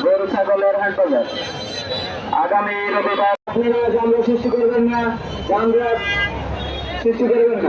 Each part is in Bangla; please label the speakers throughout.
Speaker 1: গরু ছাগলের হাট বাজার আগামী রবিবার। আপনারা যানজট সৃষ্টি করবেন না, যানজট সৃষ্টি করবেন না।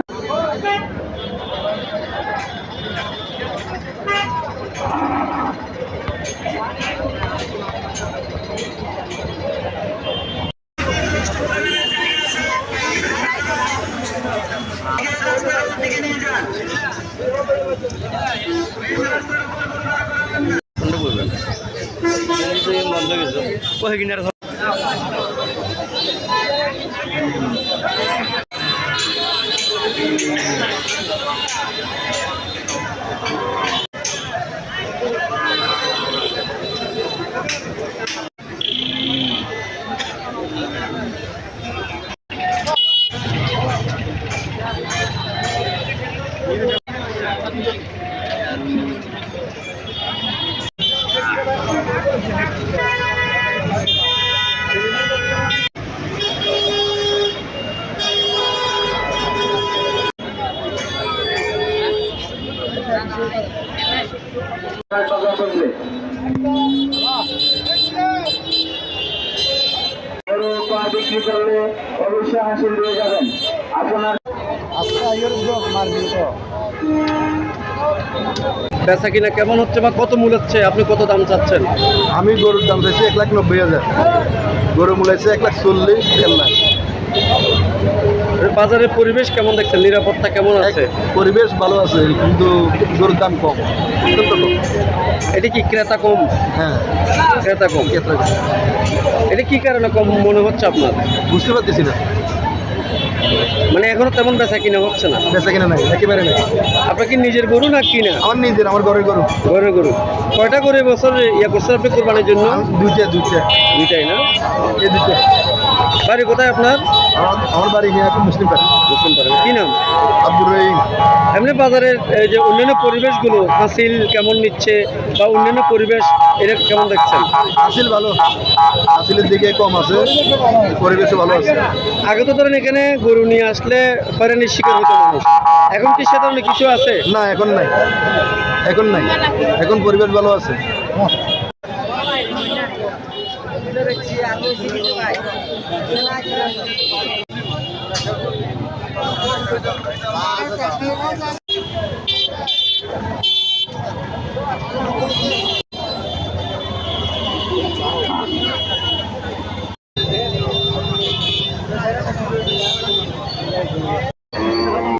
Speaker 1: বিক্রি করলে অবশ্যই হাসিল দিয়ে যাবেন। আপনার
Speaker 2: বেচা কিনা কেমন হচ্ছে বা কত মূল হচ্ছে, আপনি কত দাম চাচ্ছেন?
Speaker 3: আমি গরুর দাম চাইছি 1,90,000, গরু মূলাইছে 1,40,000।
Speaker 2: বাজারের পরিবেশ কেমন দেখছেন, নিরাপত্তা কেমন আছে?
Speaker 3: পরিবেশ ভালো আছে, কিন্তু গরুর দাম কম, অত্যন্ত কম।
Speaker 2: এটা কি ক্রেতা কম?
Speaker 3: হ্যাঁ,
Speaker 2: ক্রেতা কম। এটা কি কারণে কম মনে হচ্ছে আপনার?
Speaker 3: বুঝতে পারতেছি না,
Speaker 2: মানে এখনো তেমন বেচা কিনা হচ্ছে না?
Speaker 3: বেচা কিনা নাই, একেবারে নাই।
Speaker 2: আপনার কি নিজের গরু না কিনা?
Speaker 3: আমার নিজের, আমার ঘরের গরু।
Speaker 2: ঘরের গরু কয়টা করে বছর ইয়া করছেন আপনি কোরবানির জন্য? দুইটাই না?
Speaker 3: এই দুইটা।
Speaker 2: বাড়ি কোথায় আপনার?
Speaker 3: আমার বাড়ি নিয়ে এখন মুসলিম পাড়া।
Speaker 2: মুসলিম পাড়া। কি নাম?
Speaker 3: আব্দুর রহিম।
Speaker 2: এমনি বাজারের যে অন্যান্য পরিবেশগুলো হাসিল কেমন নিচ্ছে বা অন্যান্য পরিবেশ এটা কেমন দেখছেন?
Speaker 3: হাসিল ভালো, হাসিলের দিকে কম আছে, পরিবেশও ভালো আছে।
Speaker 2: আগে তো ধরেন এখানে গরু নিয়ে আসলে হয়রানির শিকার হতো মানুষ, এখন কি সে ধরনের কিছু আছে?
Speaker 3: না, এখন নাই, এখন নাই, এখন পরিবেশ ভালো আছে।